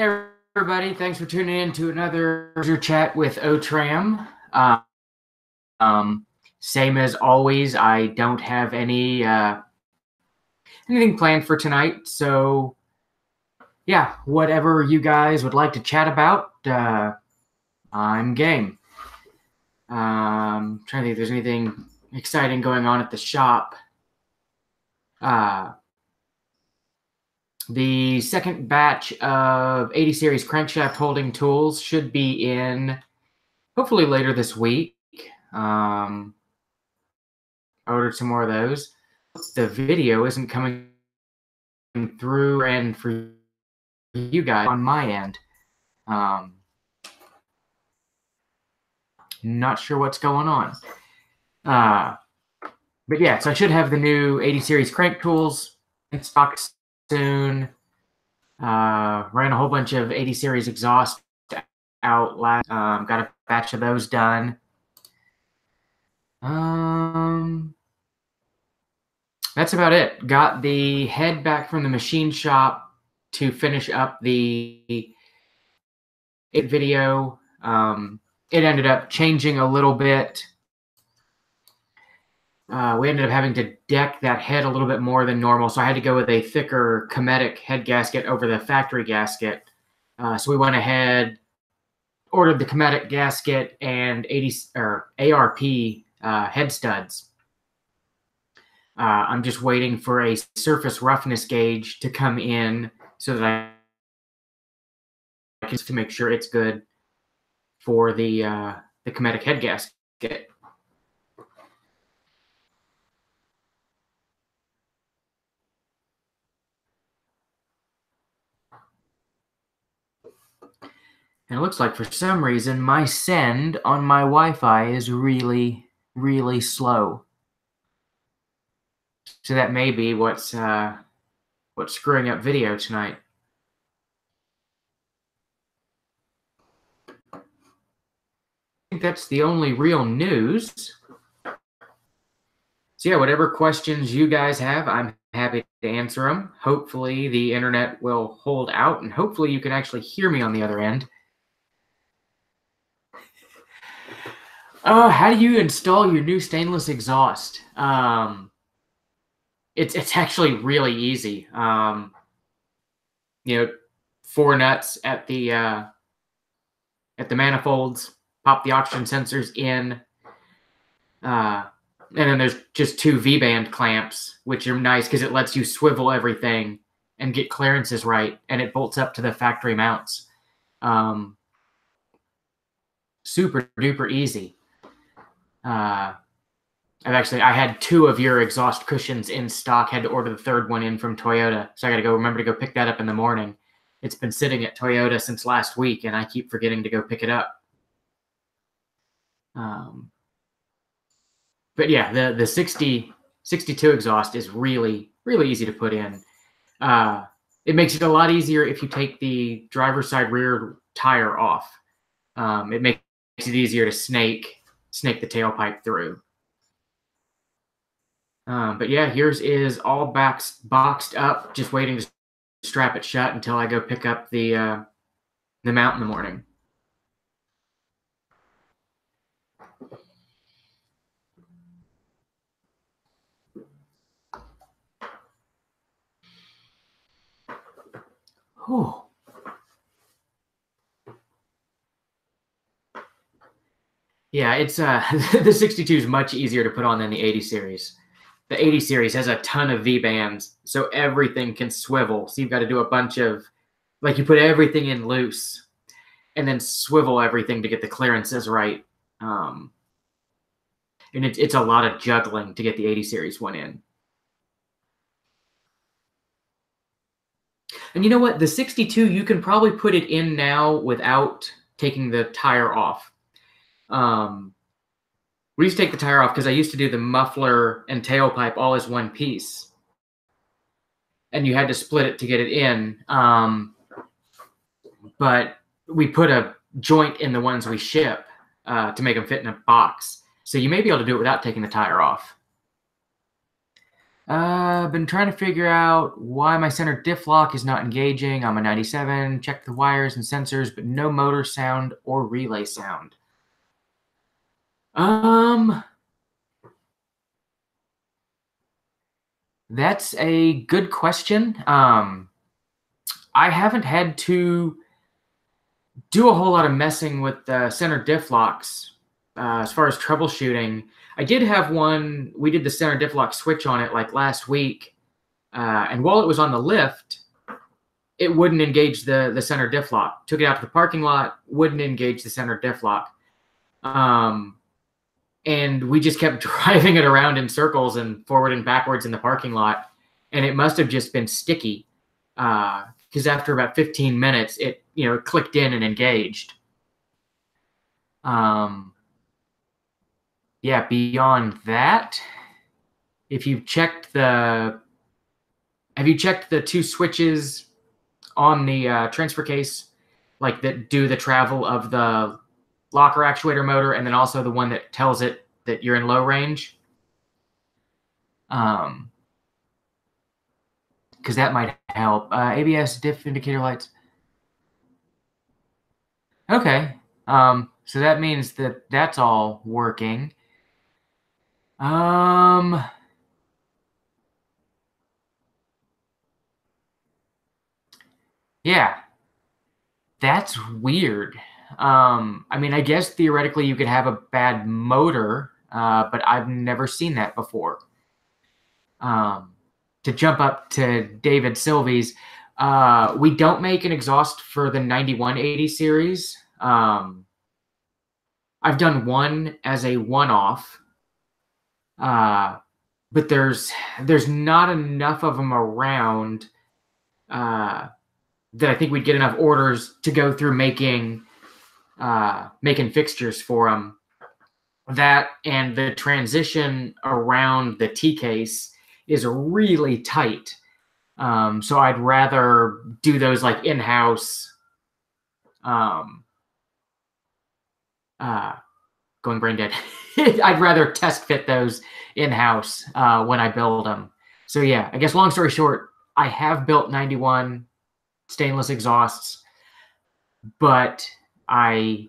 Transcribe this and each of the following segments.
Hey everybody, thanks for tuning in to another chat with Otram. Same as always, I don't have anything planned for tonight, so yeah, whatever you guys would like to chat about, I'm game. Trying to think if there's anything exciting going on at the shop. The second batch of 80 series crankshaft holding tools should be in hopefully later this week. I ordered some more of those. The video isn't coming through and for you guys on my end. Not sure what's going on. But yeah, so I should have the new 80 series crank tools in stock soon. Ran a whole bunch of 80 series exhaust out last. Got a batch of those done. That's about it. Got the head back from the machine shop to finish up the video. It ended up changing a little bit. We ended up having to deck that head a little bit more than normal, so I had to go with a thicker Cometic head gasket over the factory gasket. So we went ahead, ordered the Cometic gasket and ARP head studs. I'm just waiting for a surface roughness gauge to come in so that I can to make sure it's good for the Cometic head gasket. And it looks like for some reason my send on my Wi-Fi is really, really slow. So that may be what's screwing up video tonight. I think that's the only real news. So yeah, whatever questions you guys have, I'm happy to answer them. Hopefully the internet will hold out, and hopefully you can actually hear me on the other end. How do you install your new stainless exhaust? It's actually really easy. 4 nuts at the manifolds, pop the oxygen sensors in, and then there's just 2 V-band clamps, which are nice because it lets you swivel everything and get clearances right, and it bolts up to the factory mounts. Super duper easy. I had 2 of your exhaust cushions in stock. Had to order the 3rd one in from Toyota, so I got to remember to go pick that up in the morning. It's been sitting at Toyota since last week, and I keep forgetting to go pick it up. But yeah, the 62 exhaust is really, really easy to put in. It makes it a lot easier if you take the driver's side rear tire off. It makes it easier to snake the tailpipe through. But yeah, yours is all boxed up, just waiting to strap it shut until I go pick up the mount in the morning. Oh. Yeah, it's the 62 is much easier to put on than the 80 series. The 80 series has a ton of V-bands, so everything can swivel. So you've got to do a bunch of, like, you put everything in loose and then swivel everything to get the clearances right. And it's a lot of juggling to get the 80 series one in. And you know what? The 62, you can probably put it in now without taking the tire off. We used to take the tire off because I used to do the muffler and tailpipe all as one piece. And you had to split it to get it in. But we put a joint in the ones we ship to make them fit in a box. So you may be able to do it without taking the tire off. been trying to figure out why my center diff lock is not engaging. I'm a 97, checked the wires and sensors, but no motor sound or relay sound. That's a good question. I haven't had to do a whole lot of messing with the center diff locks as far as troubleshooting. I did have one. We did the center diff lock switch on it like last week, and while it was on the lift, it wouldn't engage the center diff lock. Took it out to the parking lot, wouldn't engage the center diff lock. And we just kept driving it around in circles and forward and backwards in the parking lot. And it must have just been sticky because after about 15 minutes, it clicked in and engaged. Yeah, beyond that, have you checked the two switches on the transfer case, like that do the travel of the locker actuator motor, and then also the one that tells it that you're in low range? Because that might help. ABS diff indicator lights. Okay. So that means that that's all working. Yeah. That's weird. I mean, I guess theoretically you could have a bad motor, but I've never seen that before. To jump up to David Sylvie's, we don't make an exhaust for the 9180 series. I've done one as a one-off, but there's not enough of them around that I think we'd get enough orders to go through making fixtures for them. That and the transition around the T-case is really tight. So I'd rather do those like in-house. Going brain dead. I'd rather test fit those in-house when I build them. So yeah, I guess long story short, I have built 91 stainless exhausts, but I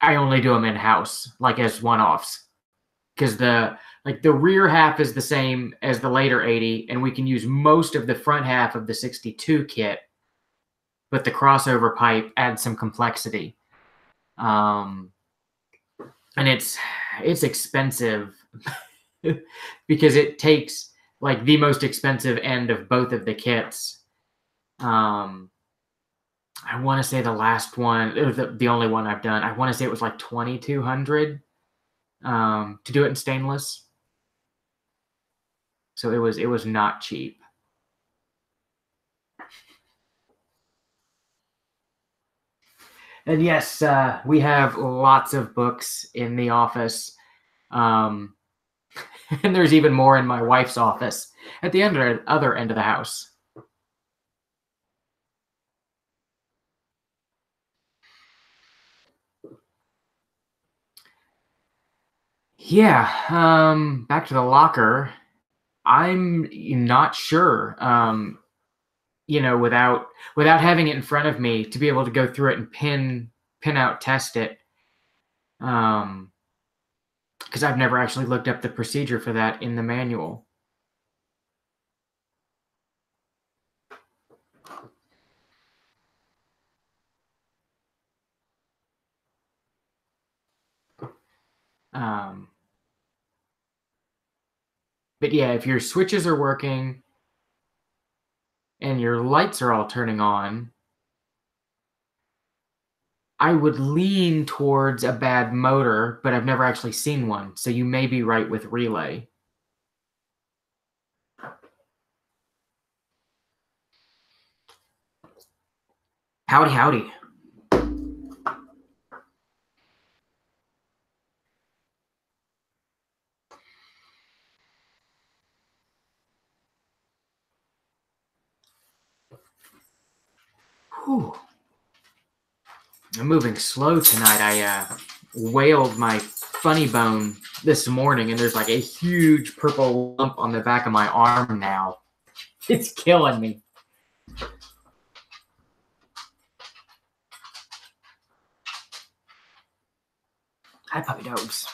only do them in-house, like as one-offs, because the rear half is the same as the later 80, and we can use most of the front half of the 62 kit, but the crossover pipe adds some complexity. And it's expensive because it takes like the most expensive end of both of the kits. I want to say the last one, the only one I've done, I want to say it was like $2,200 to do it in stainless. So it was not cheap. And yes, we have lots of books in the office. And there's even more in my wife's office at the other end of the house. Yeah, back to the locker. I'm not sure. Without having it in front of me to be able to go through it and pin out, test it. Because I've never actually looked up the procedure for that in the manual. But yeah, if your switches are working and your lights are all turning on, I would lean towards a bad motor, but I've never actually seen one. So you may be right with relay. Howdy, howdy. Whew. I'm moving slow tonight. I whaled my funny bone this morning, and there's like a huge purple lump on the back of my arm now. It's killing me. Hi, puppy dogs.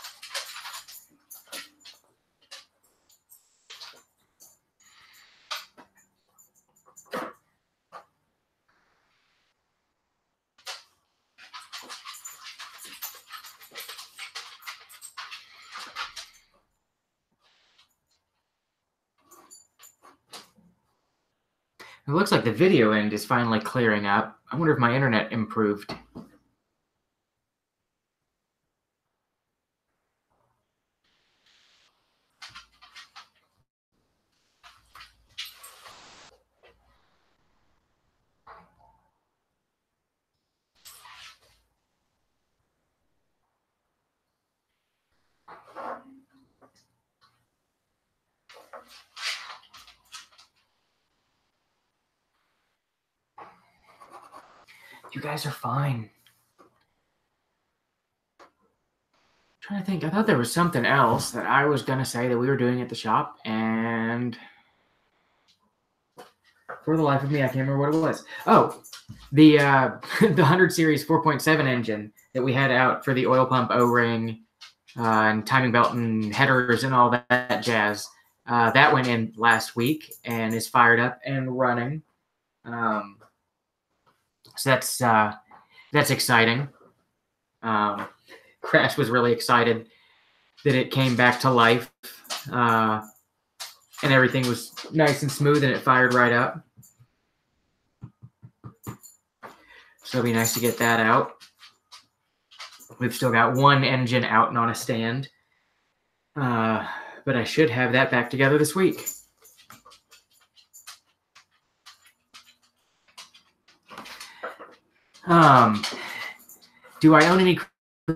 It looks like the video end is finally clearing up. I wonder if my internet improved. You guys are fine. I'm trying to think. I thought there was something else that I was going to say that we were doing at the shop, and for the life of me, I can't remember what it was. Oh, the the 100 Series 4.7 engine that we had out for the oil pump O-ring and timing belt and headers and all that jazz. That went in last week and is fired up and running. So that's exciting. Crash was really excited that it came back to life, and everything was nice and smooth, and it fired right up. So it'll be nice to get that out. We've still got one engine out and on a stand, but I should have that back together this week. Do I own any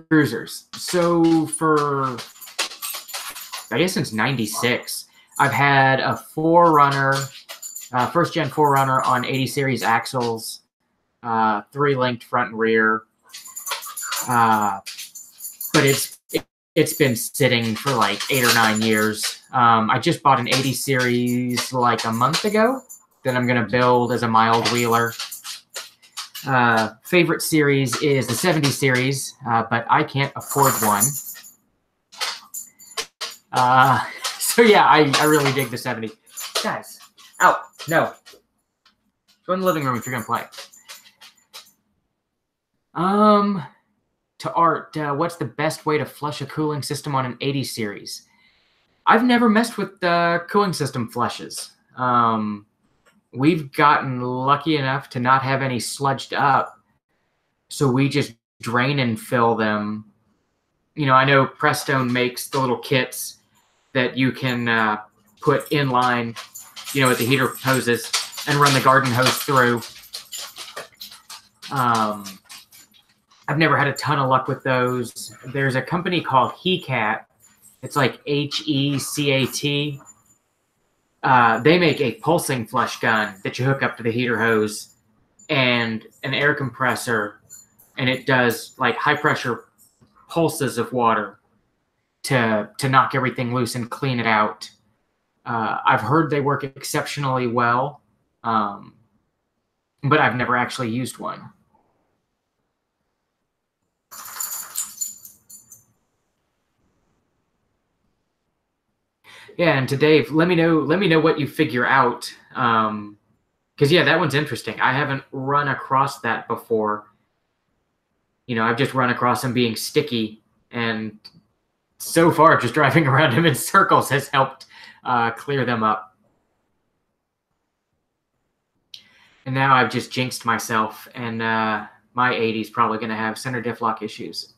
cruisers? So for, I guess since 96, I've had a 4Runner, first gen 4Runner on 80 series axles, 3-linked front and rear. But it's been sitting for like 8 or 9 years. I just bought an 80 series like a month ago that I'm going to build as a mild wheeler. Favorite series is the 70 series, but I can't afford one. So yeah, I really dig the 70. Guys, out. No. Go in the living room if you're going to play. To Art, what's the best way to flush a cooling system on an 80 series? I've never messed with the cooling system flushes. We've gotten lucky enough to not have any sludged up, so we just drain and fill them. You know, I know Prestone makes the little kits that you can put in line, you know, with the heater hoses and run the garden hose through. I've never had a ton of luck with those. There's a company called HECAT. It's like HECAT. They make a pulsing flush gun that you hook up to the heater hose and an air compressor, and it does like high pressure pulses of water to knock everything loose and clean it out. I've heard they work exceptionally well, but I've never actually used one. Yeah, and to Dave, let me know what you figure out. Because yeah, that one's interesting. I haven't run across that before. You know, I've just run across them being sticky, and so far, just driving around them in circles has helped clear them up. And now I've just jinxed myself, and my 80 is probably going to have center diff lock issues.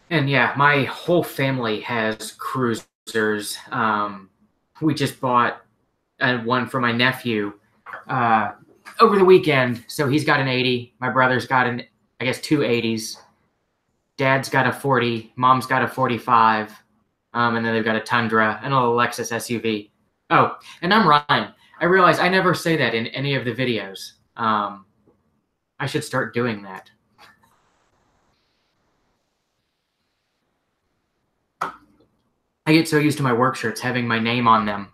And yeah, my whole family has cruisers. We just bought one for my nephew over the weekend. So he's got an 80. My brother's got I guess, two 80s. Dad's got a 40. Mom's got a 45. And then they've got a Tundra and a Lexus SUV. Oh, and I'm Ryan. I realize I never say that in any of the videos. I should start doing that. I get so used to my work shirts having my name on them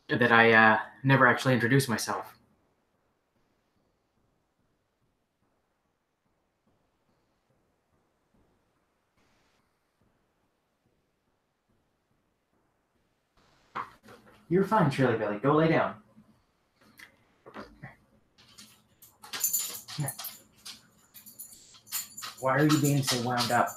that I never actually introduce myself. You're fine, Shirley Billy. Go lay down. Here. Why are you being so wound up?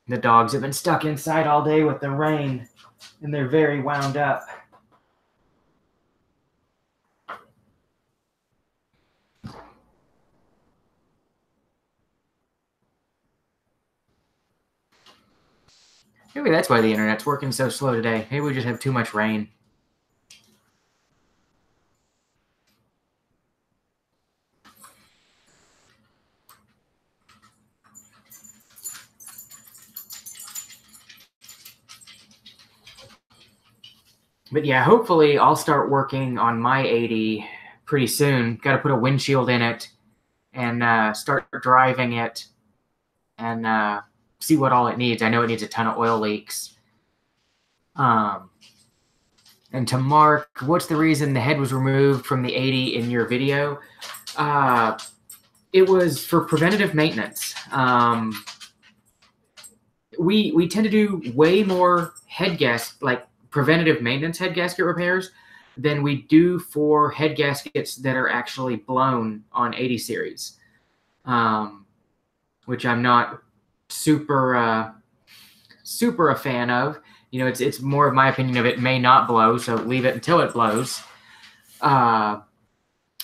The dogs have been stuck inside all day with the rain, and they're very wound up. Maybe that's why the internet's working so slow today. Maybe we just have too much rain. But yeah, hopefully I'll start working on my 80 pretty soon. Got to put a windshield in it and start driving it and see what all it needs. I know it needs a ton of oil leaks. And to Mark, what's the reason the head was removed from the 80 in your video? It was for preventative maintenance. We tend to do way more head gas, like preventative maintenance head gasket repairs, than we do for head gaskets that are actually blown on 80 series, which I'm not super a fan of. You know, it's more of my opinion of it may not blow, so leave it until it blows.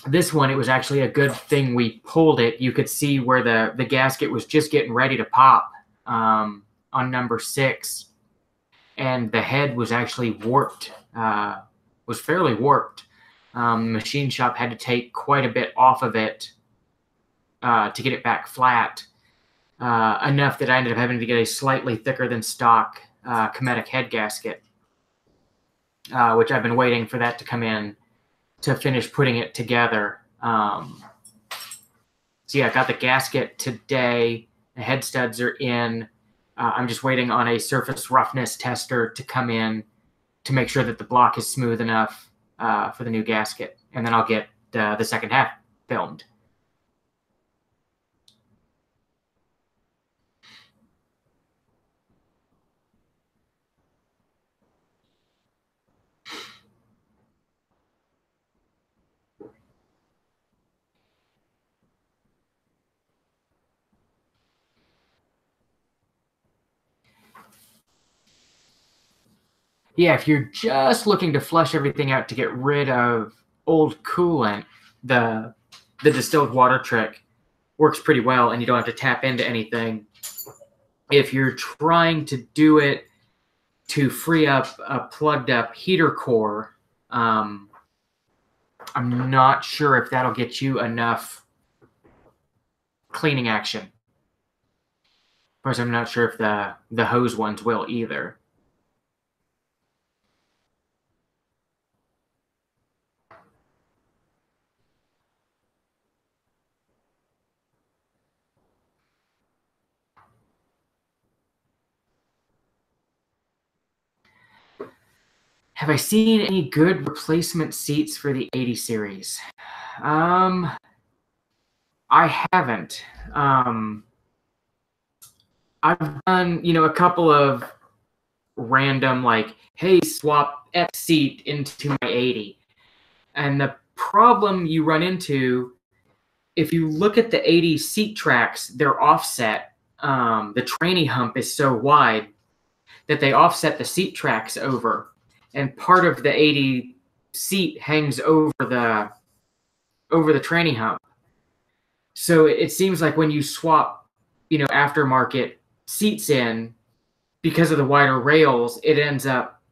This one, it was actually a good thing we pulled it. You could see where the gasket was just getting ready to pop on number 6, and the head was actually warped, was fairly warped. The machine shop had to take quite a bit off of it to get it back flat, enough that I ended up having to get a slightly thicker than stock Cometic head gasket, which I've been waiting for that to come in to finish putting it together. So yeah, I got the gasket today. The head studs are in. I'm just waiting on a surface roughness tester to come in to make sure that the block is smooth enough for the new gasket. And then I'll get the second half filmed. Yeah, if you're just looking to flush everything out to get rid of old coolant, the distilled water trick works pretty well, and you don't have to tap into anything. If you're trying to do it to free up a plugged up heater core, I'm not sure if that'll get you enough cleaning action. Of course, I'm not sure if the hose ones will either. Have I seen any good replacement seats for the 80 series? I haven't. I've done, a couple of random, like, hey, swap X seat into my 80. And the problem you run into, if you look at the 80 seat tracks, they're offset. The tranny hump is so wide that they offset the seat tracks over. And part of the 80 seat hangs over the tranny hump. So it seems like when you swap, aftermarket seats in, because of the wider rails, it ends up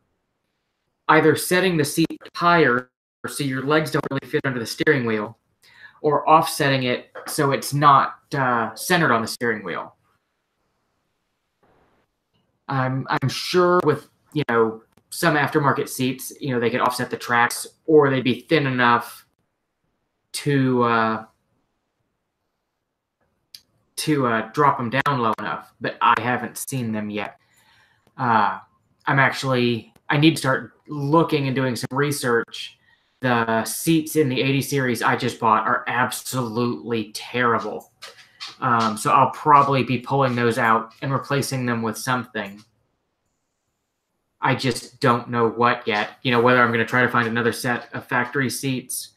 either setting the seat higher so your legs don't really fit under the steering wheel, or offsetting it so it's not centered on the steering wheel. I'm sure with some aftermarket seats, they could offset the tracks, or they'd be thin enough to drop them down low enough, but I haven't seen them yet. I need to start looking and doing some research. The seats in the 80 series I just bought are absolutely terrible. So I'll probably be pulling those out and replacing them with something. I just don't know what yet. Whether I'm going to try to find another set of factory seats,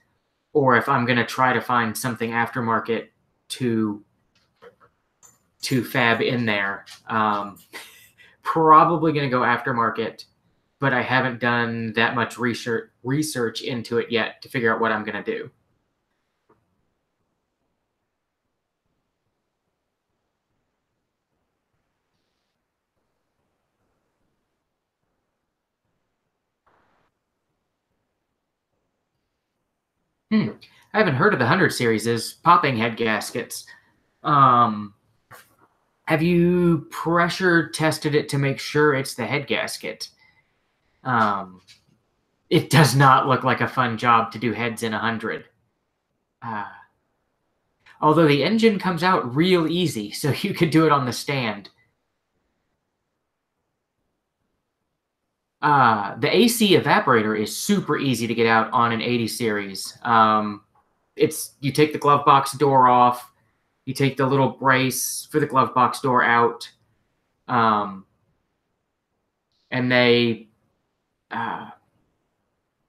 or if I'm going to try to find something aftermarket to fab in there. Probably going to go aftermarket, but I haven't done that much research into it yet to figure out what I'm going to do. I haven't heard of the 100 series is popping head gaskets. Have you pressure tested it to make sure it's the head gasket? It does not look like a fun job to do heads in 100. Although the engine comes out real easy, so you could do it on the stand. The AC evaporator is super easy to get out on an 80 series. You take the glove box door off, you take the little brace for the glove box door out, and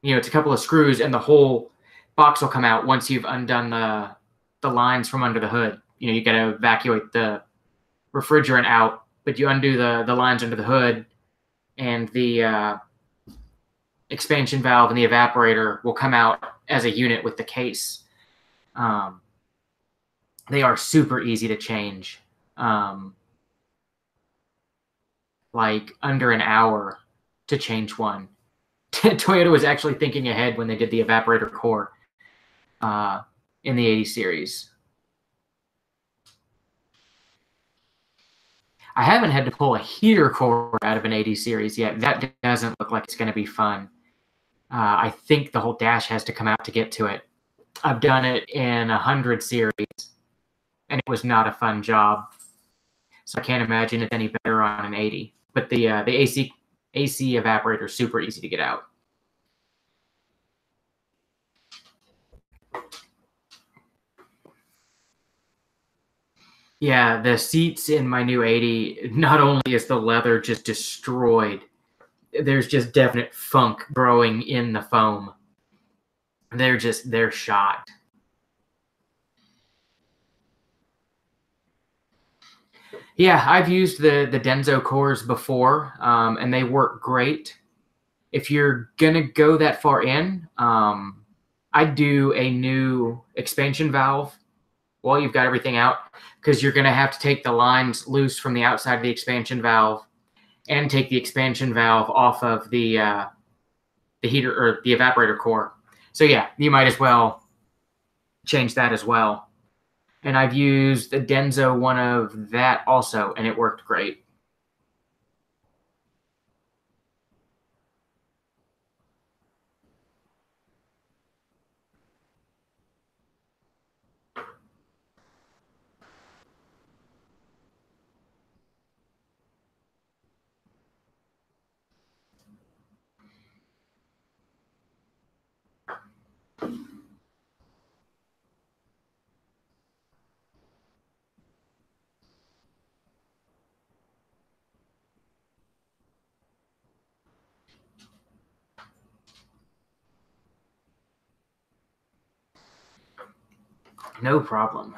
it's a couple of screws, and the whole box will come out once you've undone the lines from under the hood. You got to evacuate the refrigerant out, but you undo the lines under the hood, and the expansion valve and the evaporator will come out as a unit with the case. They are super easy to change. Like under an hour to change one. Toyota was actually thinking ahead when they did the evaporator core in the 80 series. I haven't had to pull a heater core out of an 80 series yet. That doesn't look like it's going to be fun. I think the whole dash has to come out to get to it. I've done it in a 100 series, and it was not a fun job. So I can't imagine it's any better on an 80. But the AC evaporator is super easy to get out. Yeah, the seats in my new 80, not only is the leather just destroyed, there's just definite funk growing in the foam. They're shot. Yeah, I've used the Denso cores before, and they work great. If you're going to go that far in, I'd do a new expansion valve while you've got everything out, because you're going to have to take the lines loose from the outside of the expansion valve and take the expansion valve off of the heater or the evaporator core. So yeah, you might as well change that as well. And I've used the Denso one of that also, and it worked great. No problem.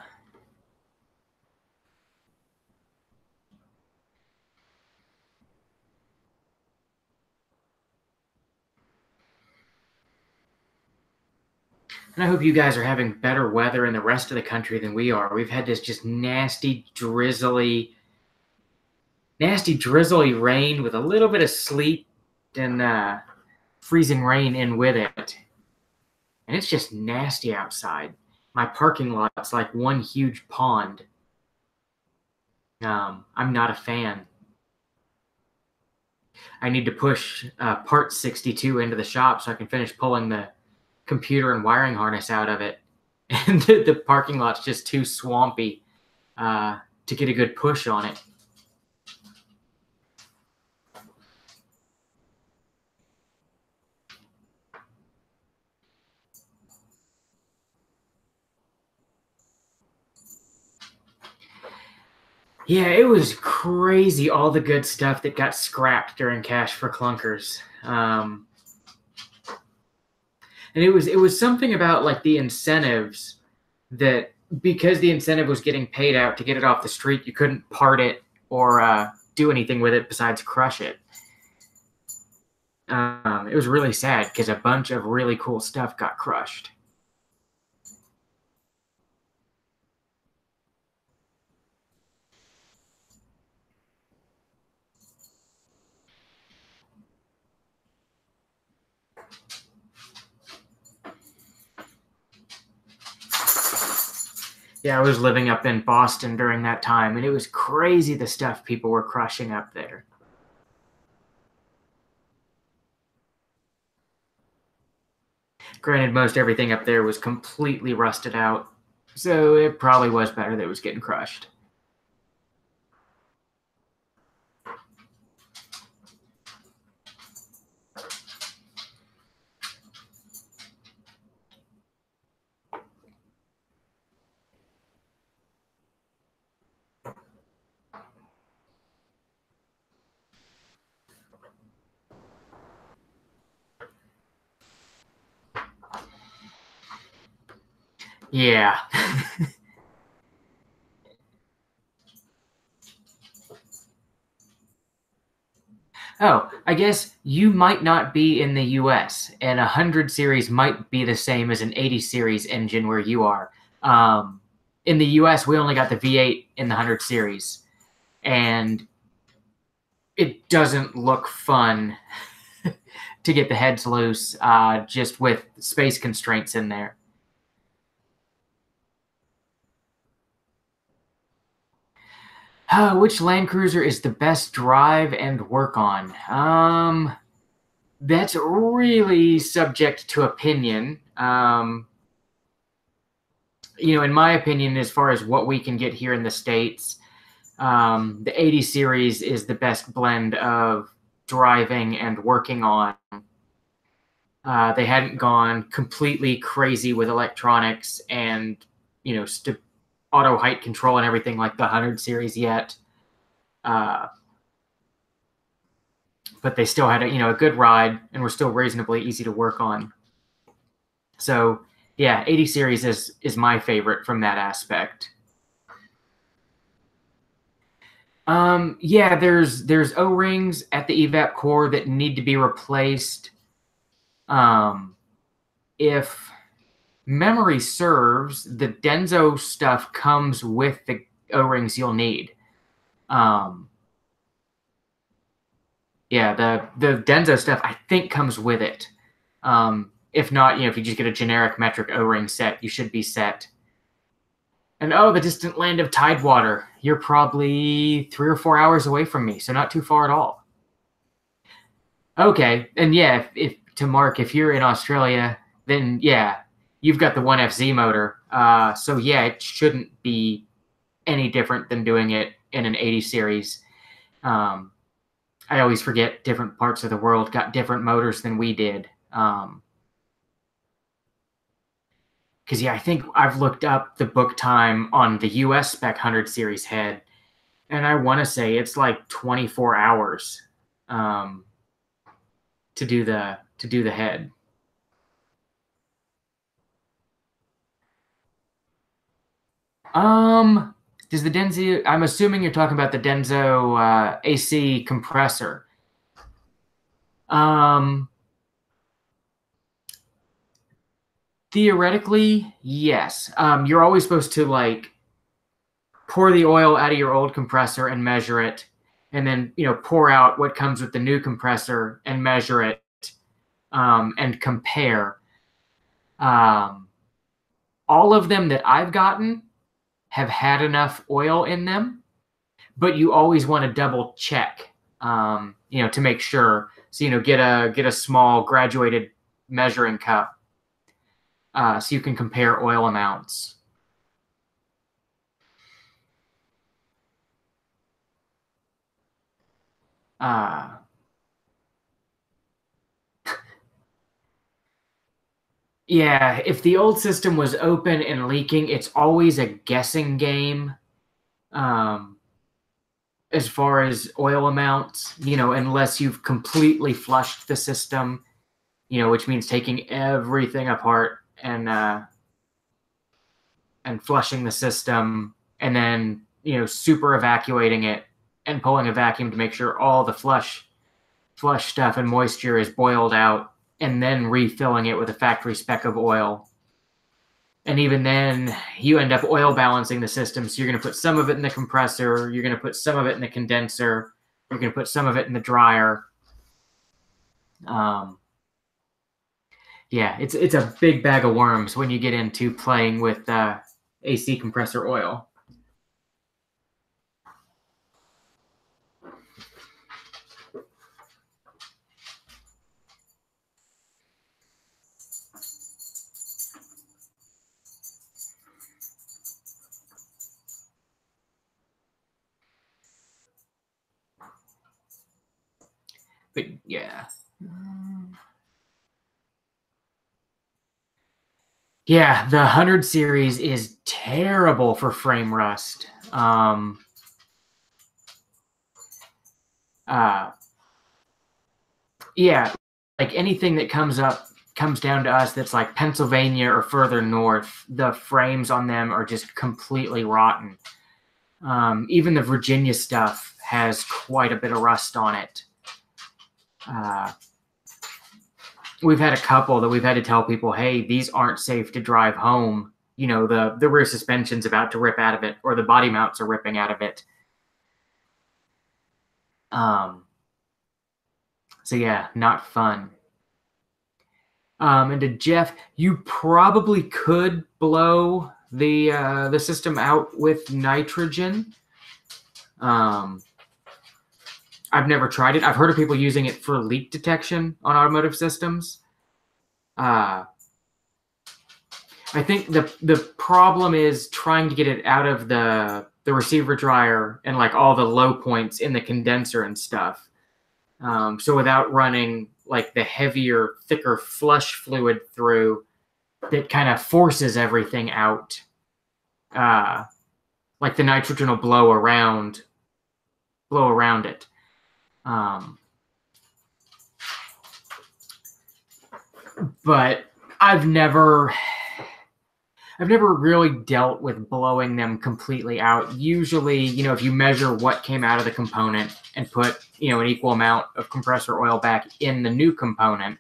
And I hope you guys are having better weather in the rest of the country than we are. We've had this just nasty, drizzly rain with a little bit of sleet and freezing rain in with it. And it's just nasty outside. My parking lot's like one huge pond. I'm not a fan. I need to push part 62 into the shop so I can finish pulling the computer and wiring harness out of it. And the parking lot's just too swampy to get a good push on it. Yeah, it was crazy, all the good stuff that got scrapped during Cash for Clunkers. And it was something about like the incentives that, because the incentive was getting paid out to get it off the street, you couldn't part it or do anything with it besides crush it. It was really sad because a bunch of really cool stuff got crushed. Yeah, I was living up in Boston during that time, and it was crazy the stuff people were crushing up there. Granted, most everything up there was completely rusted out, so it probably was better that it was getting crushed. Yeah. Oh, I guess you might not be in the US, and a 100 series might be the same as an 80 series engine where you are. In the US, we only got the V8 in the 100 series, and it doesn't look fun to get the heads loose just with space constraints in there. Which Land Cruiser is the best drive and work on? That's really subject to opinion. In my opinion, as far as what we can get here in the States, the 80 series is the best blend of driving and working on. They hadn't gone completely crazy with electronics and, auto height control and everything like the 100 series yet. But they still had a good ride and were still reasonably easy to work on. So yeah, 80 series is my favorite from that aspect. Yeah, there's O-rings at the evap core that need to be replaced. If memory serves, the Denso stuff comes with the O-rings you'll need. Yeah, the Denso stuff I think comes with it. If not, if you just get a generic metric O-ring set, you should be set. And the distant land of Tidewater. You're probably 3 or 4 hours away from me, so not too far at all. Okay, and yeah, if to Mark, if you're in Australia, then yeah, you've got the 1FZ motor. So yeah, it shouldn't be any different than doing it in an 80 series. I always forget different parts of the world got different motors than we did. Because, yeah, I think I've looked up the book time on the US spec 100 series head, and I want to say it's like 24 hours to do the head. Does the Denso? I'm assuming you're talking about the Denso AC compressor. Theoretically, yes. You're always supposed to pour the oil out of your old compressor and measure it, and then pour out what comes with the new compressor and measure it. and compare. All of them that I've gotten have had enough oil in them, but you always want to double check, to make sure. So, get a small graduated measuring cup, so you can compare oil amounts. Yeah, if the old system was open and leaking, it's always a guessing game. As far as oil amounts, unless you've completely flushed the system, which means taking everything apart and flushing the system, and then super evacuating it and pulling a vacuum to make sure all the flush stuff and moisture is boiled out, and then refilling it with a factory spec of oil. And even then, you end up oil balancing the system. So you're going to put some of it in the compressor, you're going to put some of it in the condenser, you're going to put some of it in the dryer. Yeah, it's a big bag of worms when you get into playing with AC compressor oil. But yeah. Yeah, the 100 series is terrible for frame rust. Yeah, like anything that comes down to us that's like Pennsylvania or further north, the frames on them are just completely rotten. Even the Virginia stuff has quite a bit of rust on it. We've had a couple that we've had to tell people, hey, these aren't safe to drive home. The rear suspension's about to rip out of it, or the body mounts are ripping out of it. So yeah, not fun. And to Jeff, you probably could blow the system out with nitrogen. I've never tried it. I've heard of people using it for leak detection on automotive systems. I think the problem is trying to get it out of the receiver dryer and like all the low points in the condenser and stuff. So without running like the heavier, thicker flush fluid through, that kind of forces everything out. Like the nitrogen will blow around it. But I've never really dealt with blowing them completely out. Usually, if you measure what came out of the component and put, an equal amount of compressor oil back in the new component,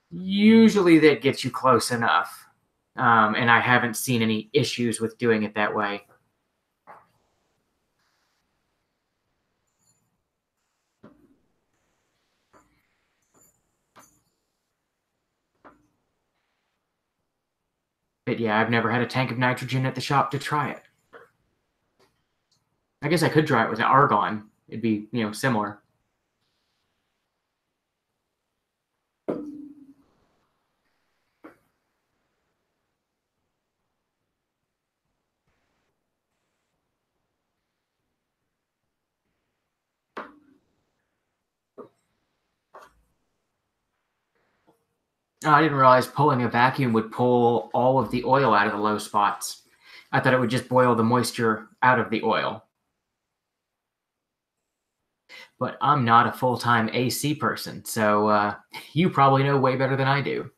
usually that gets you close enough. And I haven't seen any issues with doing it that way. But yeah, I've never had a tank of nitrogen at the shop to try it. I guess I could try it with argon. It'd be, similar. Oh, I didn't realize pulling a vacuum would pull all of the oil out of the low spots. I thought it would just boil the moisture out of the oil. But I'm not a full-time AC person, so you probably know way better than I do.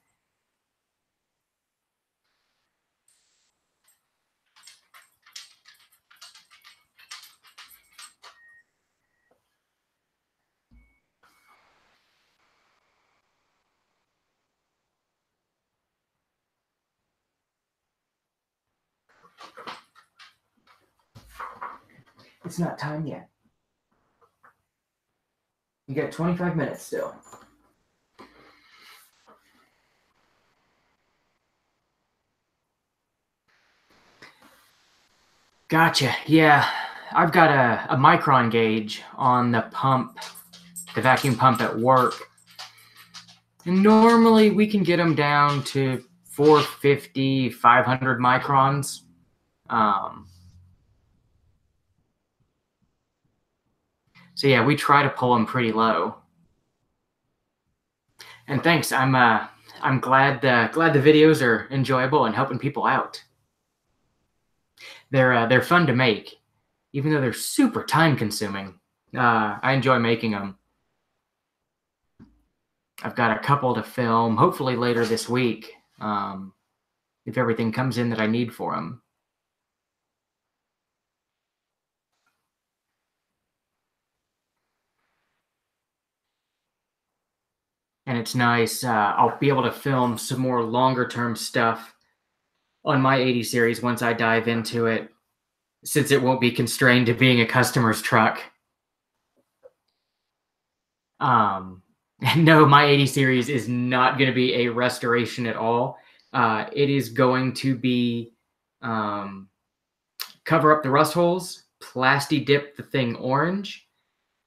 It's not time yet. You got 25 minutes still. Gotcha. Yeah, I've got a micron gauge on the pump, the vacuum pump at work. And normally we can get them down to 450, 500 microns. Um, so yeah, we try to pull them pretty low. And thanks. I'm glad the videos are enjoyable and helping people out. They're fun to make, even though they're super time consuming. I enjoy making them. I've got a couple to film, hopefully later this week, if everything comes in that I need for them. And it's nice. I'll be able to film some more longer term stuff on my 80 series once I dive into it, since it won't be constrained to being a customer's truck. No, my 80 series is not going to be a restoration at all. It is going to be cover up the rust holes, plasti dip the thing orange,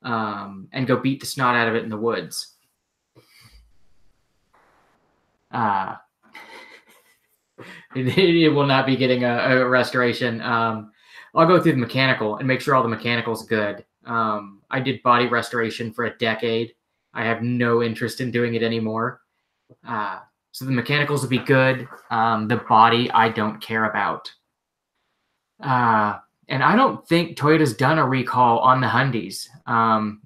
and go beat the snot out of it in the woods. It will not be getting a restoration. I'll go through the mechanical and make sure all the mechanical's good. I did body restoration for a decade. I have no interest in doing it anymore. So the mechanicals will be good. The body I don't care about. And I don't think Toyota's done a recall on the Hyundais.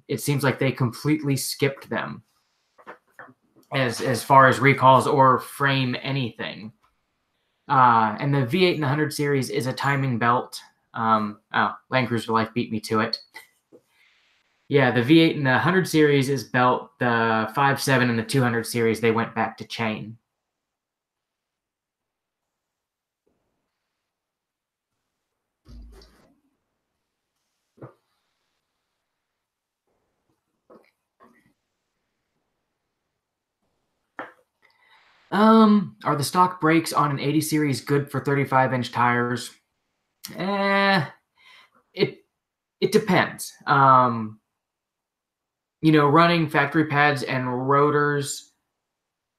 It seems like they completely skipped them as far as recalls or frame anything. And the V8 and the 100 series is a timing belt. Land Cruiser Life beat me to it. Yeah, the V8 and the 100 series is belt. The 5.7 and the 200 series, they went back to chain. Are the stock brakes on an 80 series good for 35-inch tires? It depends. Running factory pads and rotors,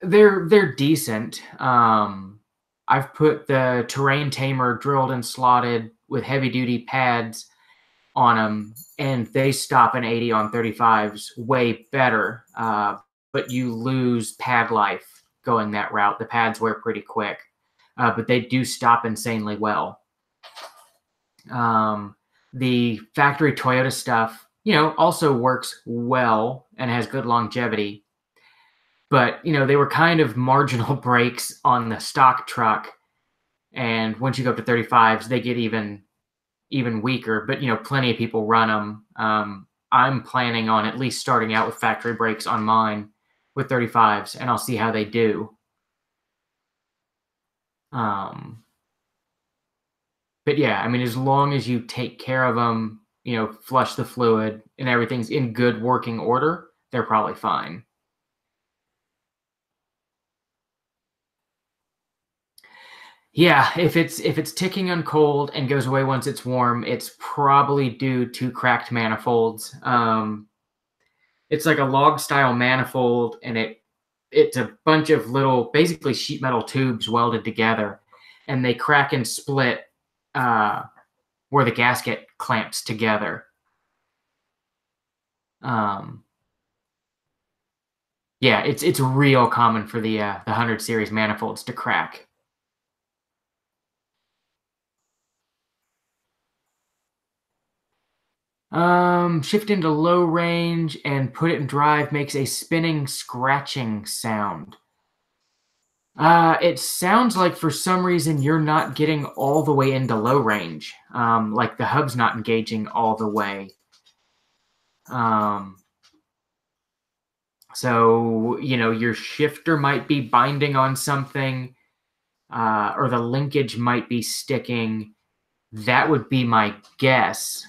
they're decent. I've put the Terrain Tamer drilled and slotted with heavy duty pads on them, and they stop an 80 on 35s way better. But you lose pad life going that route. The pads wear pretty quick, but they do stop insanely well. The factory Toyota stuff, also works well and has good longevity. But, they were kind of marginal brakes on the stock truck. And once you go up to 35s, they get even weaker. But, plenty of people run them. I'm planning on at least starting out with factory brakes on mine with 35s, and I'll see how they do. But yeah, I mean, as long as you take care of them, flush the fluid and everything's in good working order, they're probably fine. Yeah, if it's ticking on cold and goes away once it's warm, it's probably due to cracked manifolds. It's like a log style manifold, and it's a bunch of little, basically sheet metal tubes welded together, and they crack and split where the gasket clamps together. Yeah, it's real common for the 100 series manifolds to crack. Shift into low range and put it in drive makes a spinning, scratching sound. It sounds like for some reason you're not getting all the way into low range. Like the hub's not engaging all the way. So, your shifter might be binding on something, or the linkage might be sticking. That would be my guess.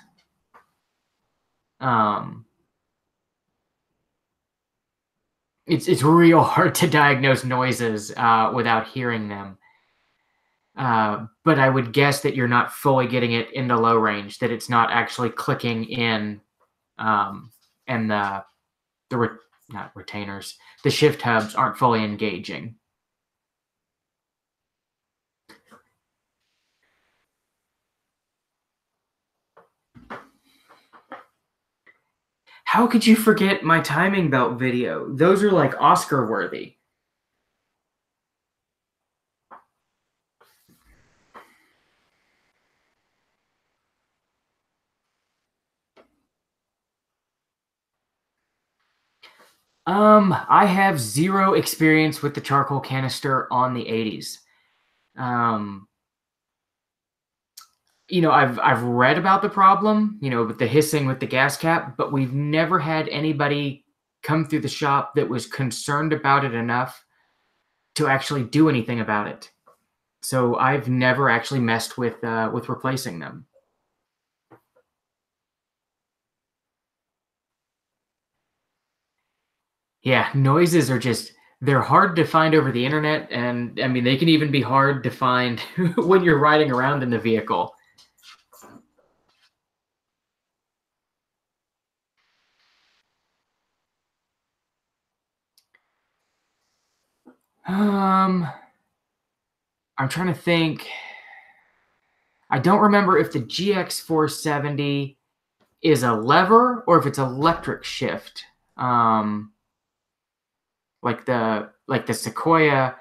It's real hard to diagnose noises without hearing them. But I would guess that you're not fully getting it into low range, that it's not actually clicking in, and not retainers, the shift hubs aren't fully engaging. How could you forget my timing belt video? Those are like Oscar worthy. I have zero experience with the charcoal canister on the 80s. I've read about the problem, with the hissing with the gas cap, but we've never had anybody come through the shop that was concerned about it enough to actually do anything about it. So I've never actually messed with replacing them. Yeah, noises are they're hard to find over the internet, and I mean they can even be hard to find when you're riding around in the vehicle. I'm trying to think. I don't remember if the GX470 is a lever or if it's electric shift. Like the Sequoia,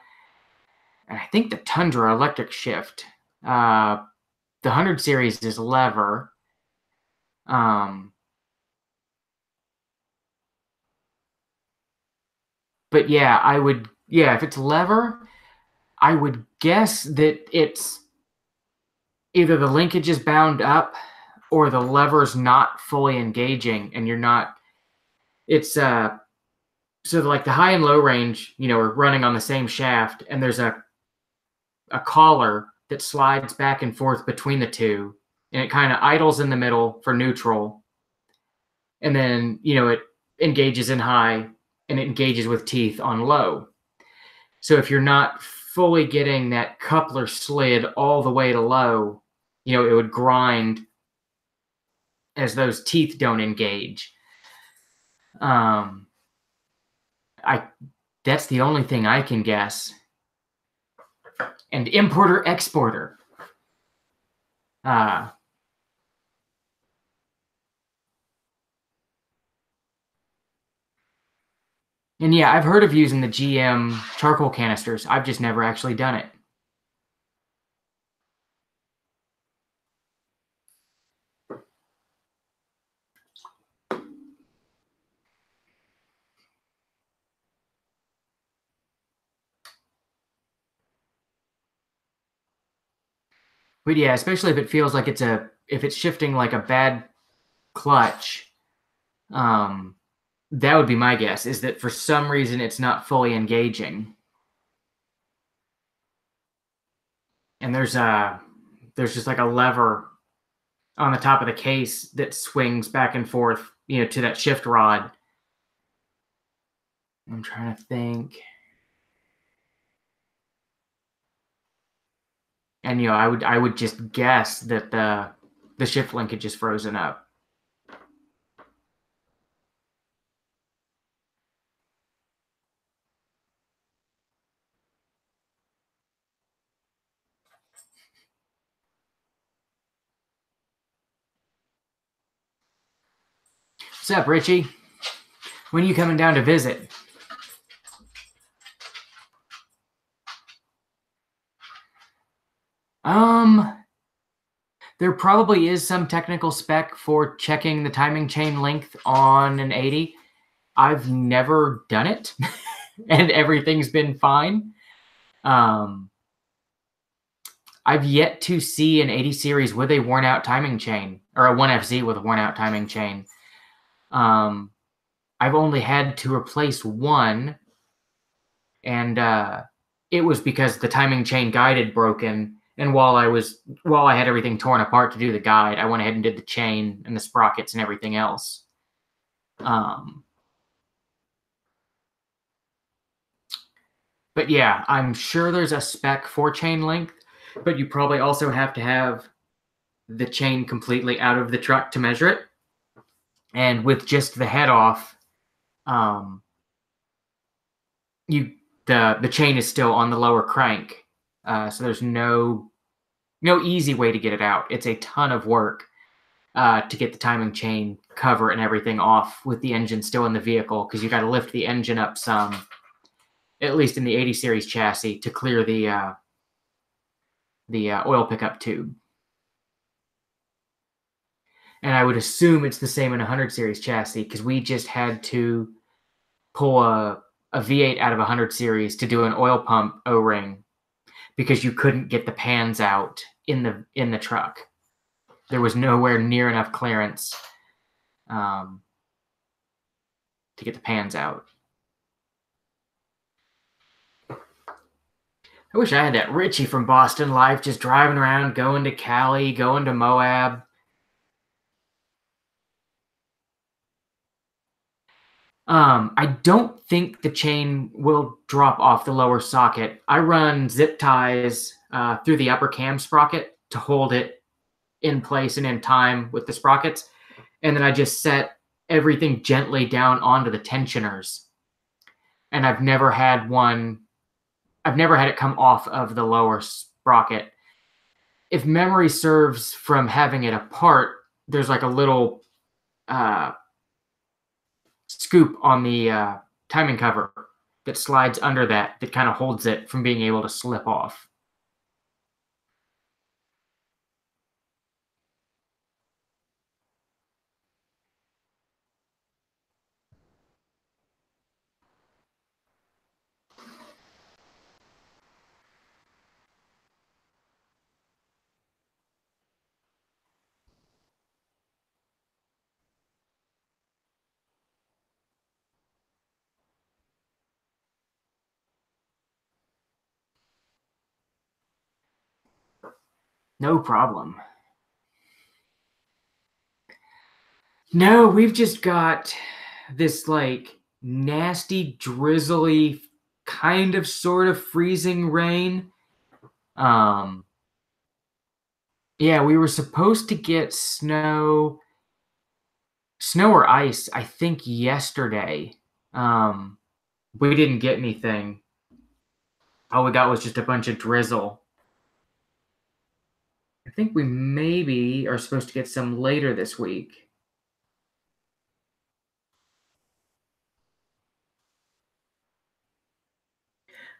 and I think the Tundra electric shift. The 100 series is lever. But yeah, if it's lever, I would guess that it's either the linkage is bound up or the lever's not fully engaging and you're not, it's, so like the high and low range, are running on the same shaft, and there's a collar that slides back and forth between the two, and it kind of idles in the middle for neutral. And then, it engages in high and it engages with teeth on low. So if you're not fully getting that coupler slid all the way to low, it would grind as those teeth don't engage. That's the only thing I can guess. And importer exporter. And yeah, I've heard of using the GM charcoal canisters. I've just never actually done it. But yeah, especially if it feels like if it's shifting like a bad clutch, that would be my guess, is that for some reason it's not fully engaging. And there's just like a lever on the top of the case that swings back and forth, to that shift rod. I'm trying to think. And I would just guess that the shift linkage is frozen up. What's up, Richie? When are you coming down to visit? There probably is some technical spec for checking the timing chain length on an 80. I've never done it, and everything's been fine. I've yet to see an 80 series with a worn out timing chain, or a 1FZ with a worn out timing chain. I've only had to replace one, and it was because the timing chain guide had broken. And while I had everything torn apart to do the guide, I went ahead and did the chain and the sprockets and everything else. But yeah, I'm sure there's a spec for chain length. But you probably also have to have the chain completely out of the truck to measure it. And with just the head off, um, the chain is still on the lower crank, so there's no easy way to get it out. It's a ton of work to get the timing chain cover and everything off with the engine still in the vehicle, because you got to lift the engine up some, at least in the 80 series chassis, to clear the oil pickup tube. And I would assume it's the same in a 100 series chassis, because we just had to pull a V8 out of a 100 series to do an oil pump O-ring, because you couldn't get the pans out in the truck. There was nowhere near enough clearance to get the pans out. I wish I had that Richie from Boston life, just driving around, going to Cali, going to Moab. I don't think the chain will drop off the lower socket. I run zip ties through the upper cam sprocket to hold it in place and in time with the sprockets. And then I just set everything gently down onto the tensioners. And I've never had it come off of the lower sprocket. If memory serves from having it apart, there's like a little scoop on the timing cover that slides under that kind of holds it from being able to slip off. No problem. No, we've just got this like nasty, drizzly, kind of sort of freezing rain. Yeah, we were supposed to get snow or ice, I think yesterday. We didn't get anything. All we got was just a bunch of drizzle. I think we maybe are supposed to get some later this week.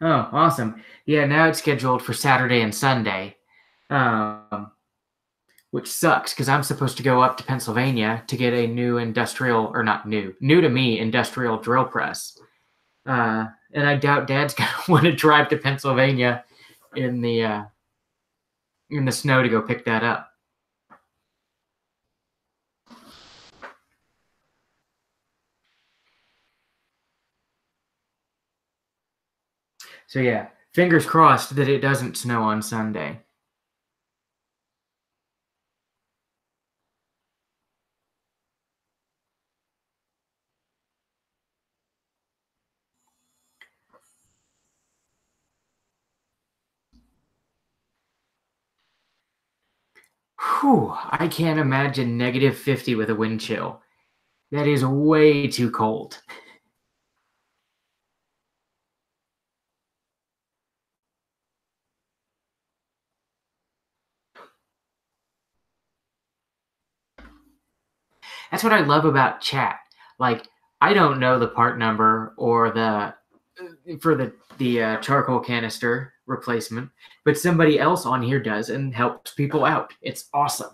Oh, awesome. Yeah, now it's scheduled for Saturday and Sunday, which sucks because I'm supposed to go up to Pennsylvania to get a new industrial, or not new to me, industrial drill press. And I doubt Dad's going to want to drive to Pennsylvania in the snow to go pick that up. So yeah, fingers crossed that it doesn't snow on Sunday. Whew, I can't imagine -50 with a wind chill. That is way too cold. That's what I love about chat. Like, I don't know the part number or for the charcoal canister replacement, but somebody else on here does and helps people out. It's awesome.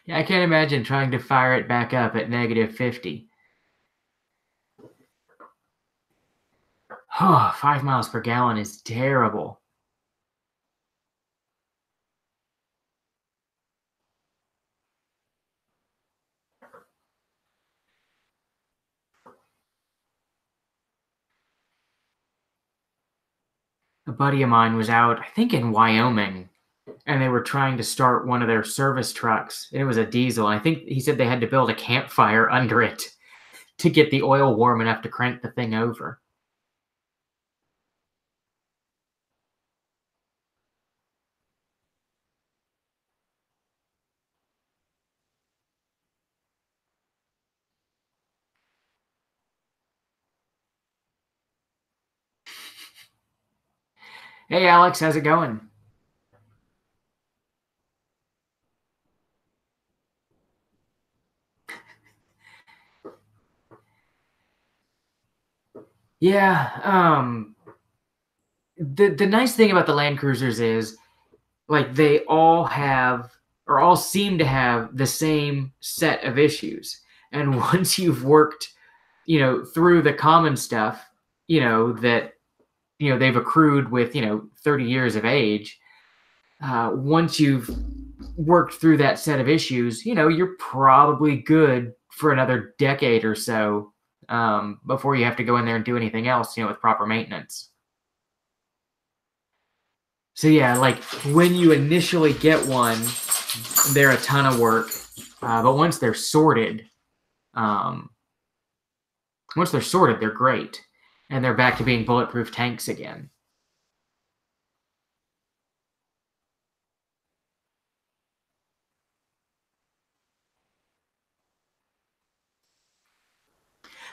Yeah, I can't imagine trying to fire it back up at -50. Oh, 5 miles per gallon is terrible. A buddy of mine was out, I think in Wyoming, and they were trying to start one of their service trucks. And it was a diesel. I think he said they had to build a campfire under it to get the oil warm enough to crank the thing over. Hey, Alex, how's it going? Yeah, the nice thing about the Land Cruisers is like they all have or all seem to have the same set of issues. And once you've worked, through the common stuff, that they've accrued with 30 years of age, once you've worked through that set of issues, you're probably good for another decade or so, before you have to go in there and do anything else, with proper maintenance. So yeah, like when you initially get one, they're a ton of work, but um, once they're sorted, they're great, and they're back to being bulletproof tanks again.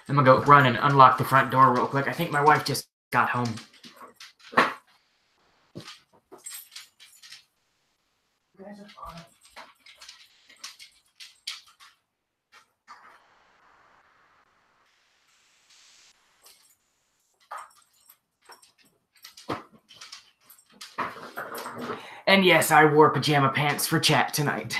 I'm gonna go run and unlock the front door real quick. I think my wife just got home. And yes, I wore pajama pants for chat tonight.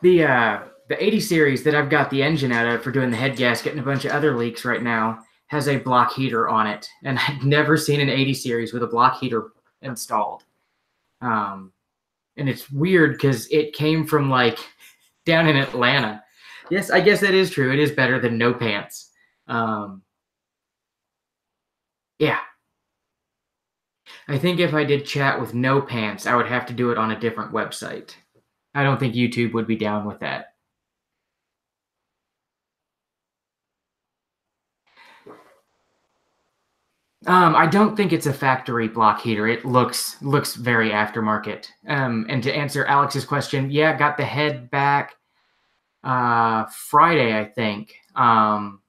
The 80 series that I've got the engine out of for doing the head gasket and a bunch of other leaks right now has a block heater on it, and I've never seen an 80 series with a block heater installed. And it's weird because it came from like down in Atlanta. Yes, I guess that is true. It is better than no pants. Yeah. I think if I did chat with no pants, I would have to do it on a different website. I don't think YouTube would be down with that. I don't think it's a factory block heater. It looks very aftermarket. And to answer Alex's question, yeah, got the head back Friday, I think. But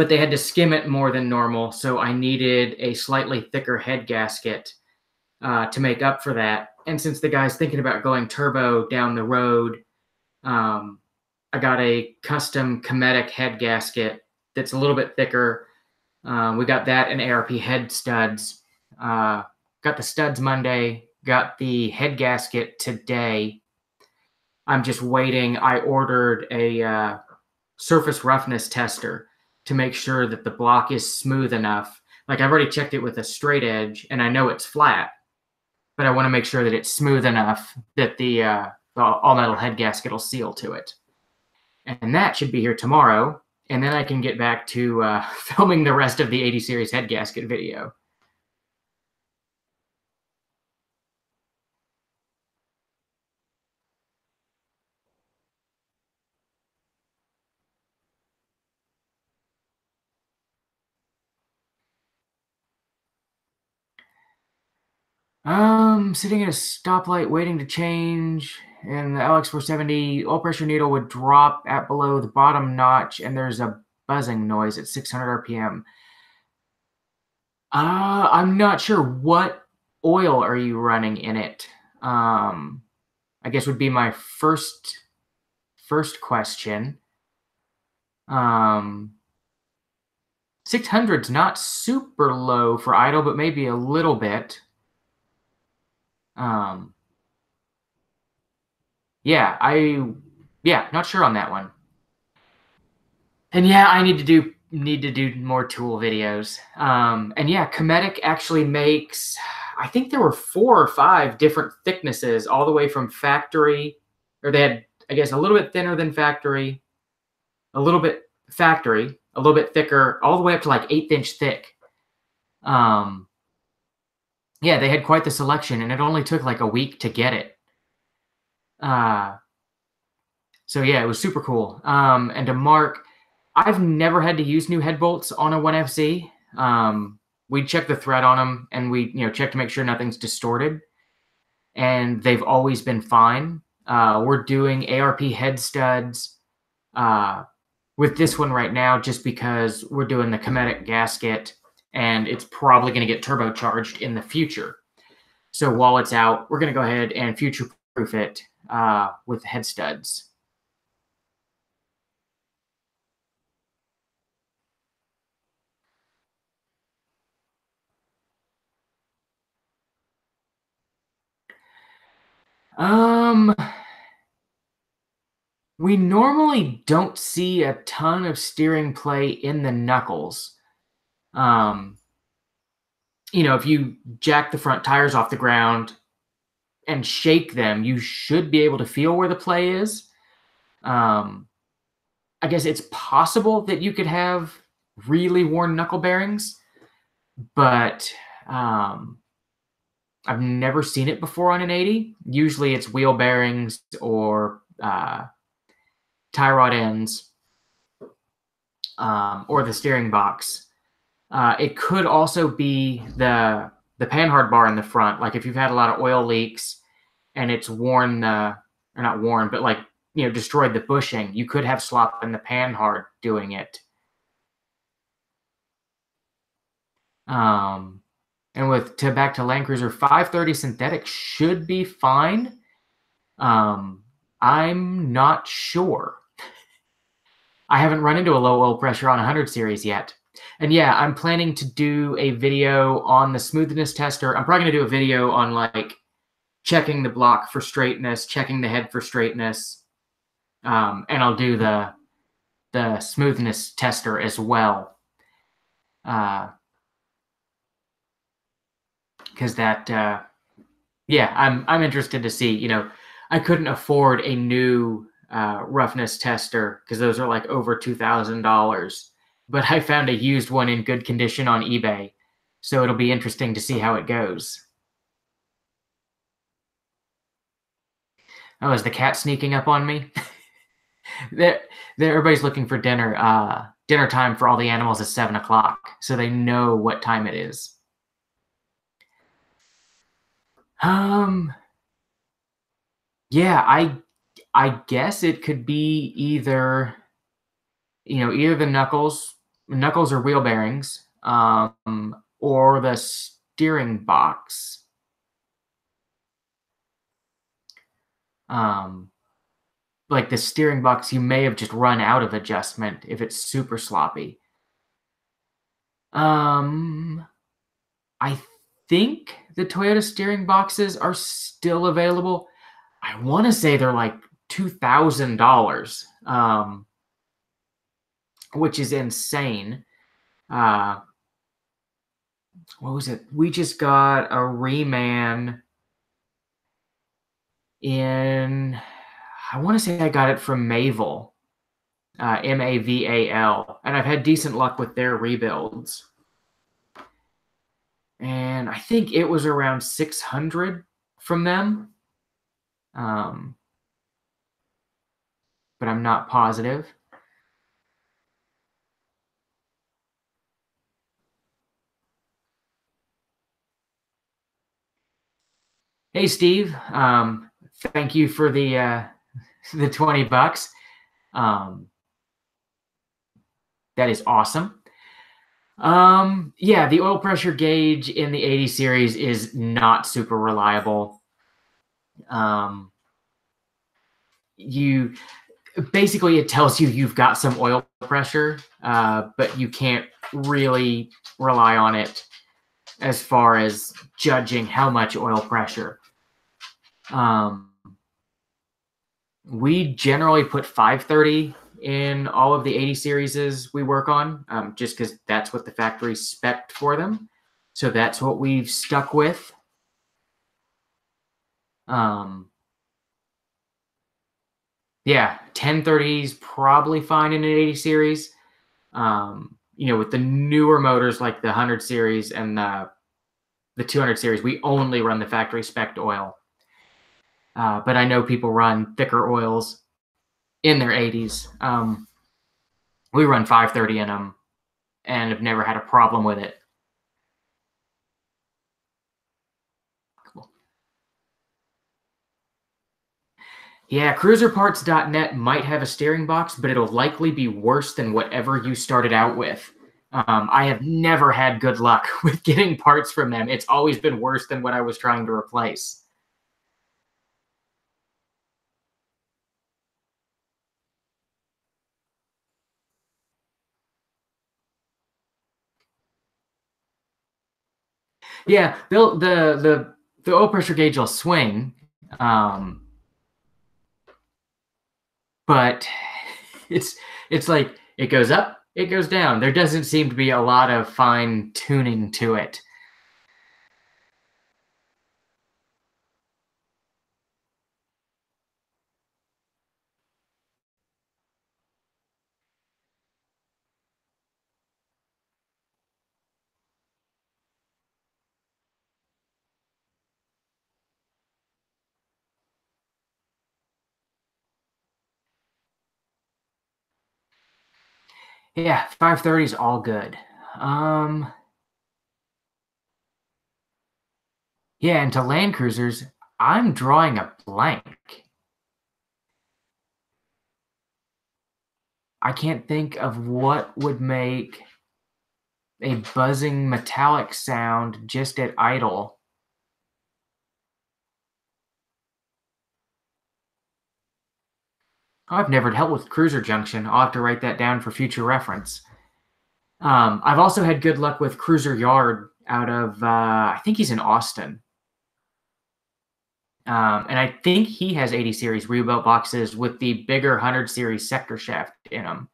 they had to skim it more than normal, so I needed a slightly thicker head gasket to make up for that. And since the guy's thinking about going turbo down the road, I got a custom Cometic head gasket that's a little bit thicker. We got that and ARP head studs. Got the studs Monday, got the head gasket today. I'm just waiting. I ordered a surface roughness tester to make sure that the block is smooth enough. Like I've already checked it with a straight edge and I know it's flat, but I want to make sure that it's smooth enough that the all metal head gasket will seal to it. And that should be here tomorrow. And then I can get back to filming the rest of the 80 series head gasket video. Sitting at a stoplight waiting to change, and the LX470 oil pressure needle would drop at below the bottom notch, and there's a buzzing noise at 600 RPM. I'm not sure. What oil are you running in it? I guess would be my first question. 600's not super low for idle, but maybe a little bit. Yeah, not sure on that one. And yeah, I need to do more tool videos. And yeah, Cometic actually makes, I think there were 4 or 5 different thicknesses all the way from factory, or they had I guess a little bit thinner than factory, a little bit factory, a little bit thicker, all the way up to like 1/8 inch thick. Yeah, they had quite the selection, and it only took like a week to get it. So yeah, it was super cool. And to mark, I've never had to use new head bolts on a 1FC. We check the thread on them, and we check to make sure nothing's distorted, and they've always been fine. We're doing ARP head studs with this one right now, just because we're doing the Cometic gasket, and it's probably going to get turbocharged in the future. So while it's out, we're going to go ahead and future-proof it with head studs. We normally don't see a ton of steering play in the knuckles. If you jack the front tires off the ground and shake them, you should be able to feel where the play is. I guess it's possible that you could have really worn knuckle bearings, but I've never seen it before on an 80. Usually it's wheel bearings or tie rod ends or the steering box. It could also be the panhard bar in the front. Like if you've had a lot of oil leaks and it's worn or not worn, but like destroyed the bushing, you could have slop in the panhard doing it. And back to Land Cruiser, 530 synthetic should be fine. I'm not sure. I haven't run into a low oil pressure on 100 series yet. And yeah, I'm planning to do a video on the smoothness tester. I'm probably going to do a video on like checking the block for straightness, checking the head for straightness. And I'll do the smoothness tester as well. Because that, yeah, I'm interested to see. I couldn't afford a new roughness tester because those are like over $2,000. But I found a used one in good condition on eBay, so it'll be interesting to see how it goes. Oh, is the cat sneaking up on me? Everybody's looking for dinner. Dinner time for all the animals is 7 o'clock, so they know what time it is. Yeah, I guess it could be either the knuckles or wheel bearings, or the steering box. Like the steering box, you may have just run out of adjustment if it's super sloppy. I think the Toyota steering boxes are still available. I want to say they're like $2,000, which is insane. What was it? We just got a Reman in, I want to say I got it from Maval, Maval, and I've had decent luck with their rebuilds. And I think it was around 600 from them. But I'm not positive. Hey, Steve. Thank you for the $20. That is awesome. Yeah, the oil pressure gauge in the 80 series is not super reliable. Basically it tells you you've got some oil pressure, but you can't really rely on it as far as judging how much oil pressure. We generally put 530 in all of the 80 series we work on, just because that's what the factory spec'd for them. So that's what we've stuck with. Yeah, 1030 is probably fine in an 80 series. With the newer motors like the 100 series and the 200 series, we only run the factory spec oil. But I know people run thicker oils in their 80s. We run 530 in them and have never had a problem with it. Cool. Yeah, cruiserparts.net might have a steering box, but it'll likely be worse than whatever you started out with. I have never had good luck with getting parts from them. It's always been worse than what I was trying to replace. Yeah, the oil pressure gauge will swing, um, but it's it's like it goes up, it goes down. There doesn't seem to be a lot of fine tuning to it. Yeah, 530 is all good. Um, yeah, and to Land Cruisers, I'm drawing a blank. I can't think of what would make a buzzing metallic sound just at idle. I've never dealt with Cruiser Junction. I'll have to write that down for future reference. I've also had good luck with Cruiser Yard out of, I think he's in Austin. And I think he has 80 series rebuilt boxes with the bigger 100 series sector shaft in them.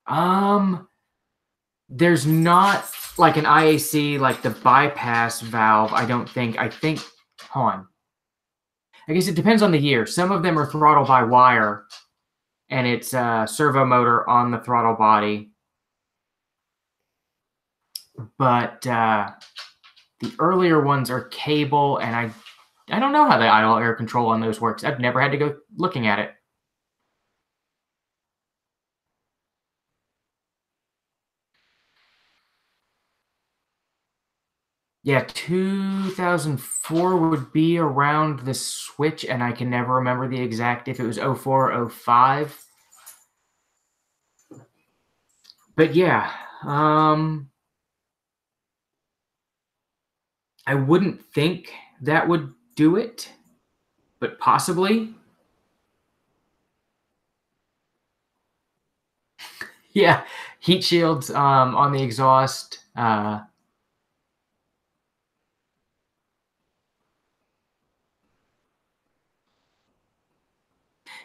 Um, there's not like an IAC, like the bypass valve. I don't think. Hold on. I guess it depends on the year. Some of them are throttle by wire, and it's a servo motor on the throttle body. But the earlier ones are cable, and I don't know how the idle air control on those works. I've never had to go looking at it. Yeah, 2004 would be around the switch, and I can never remember the exact if it was 04 or 05. But yeah, I wouldn't think that would do it, but possibly. Yeah, heat shields on the exhaust.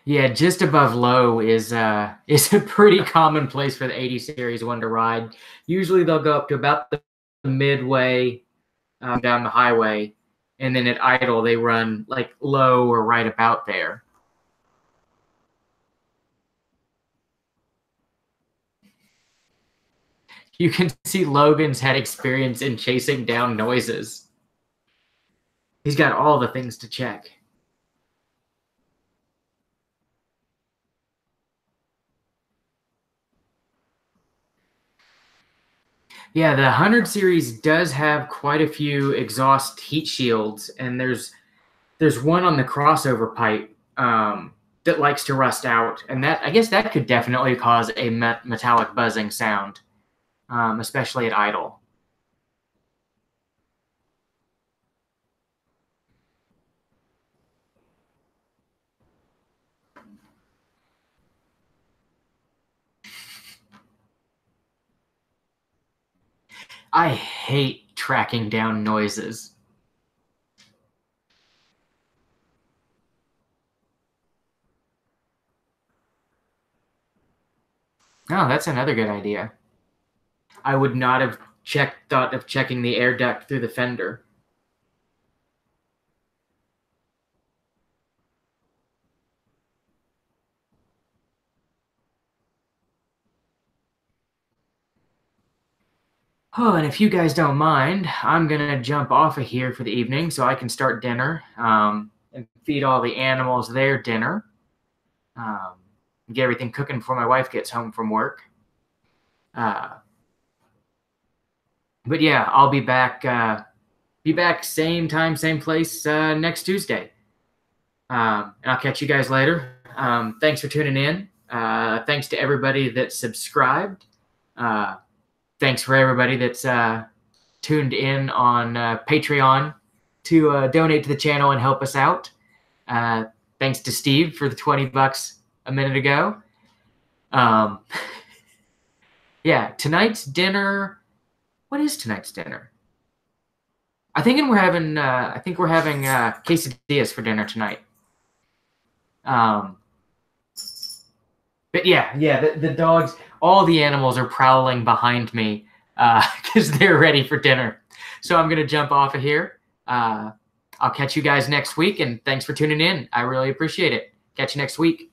Yeah, just above low is is a pretty common place for the 80 series one to ride. Usually they'll go up to about the midway down the highway, and then at idle they run like low or right about there. You can see Logan's had experience in chasing down noises. He's got all the things to check. Yeah, the 100 series does have quite a few exhaust heat shields, and there's one on the crossover pipe that likes to rust out, and that I guess that could definitely cause a metallic buzzing sound, especially at idle. I hate tracking down noises. Oh, that's another good idea. I would not have thought of checking the air duct through the fender. Oh, and if you guys don't mind, I'm gonna jump off of here for the evening so I can start dinner and feed all the animals their dinner. Get everything cooking before my wife gets home from work. But yeah, I'll be back. Be back same time, same place next Tuesday. And I'll catch you guys later. Thanks for tuning in. Thanks to everybody that subscribed. Thanks for everybody that's tuned in on Patreon to donate to the channel and help us out. Thanks to Steve for the $20 a minute ago. Yeah, tonight's dinner. What is tonight's dinner? I think we're having quesadillas for dinner tonight. But yeah, the dogs, all the animals are prowling behind me because they're ready for dinner. So I'm gonna jump off of here. I'll catch you guys next week, and thanks for tuning in. I really appreciate it. Catch you next week.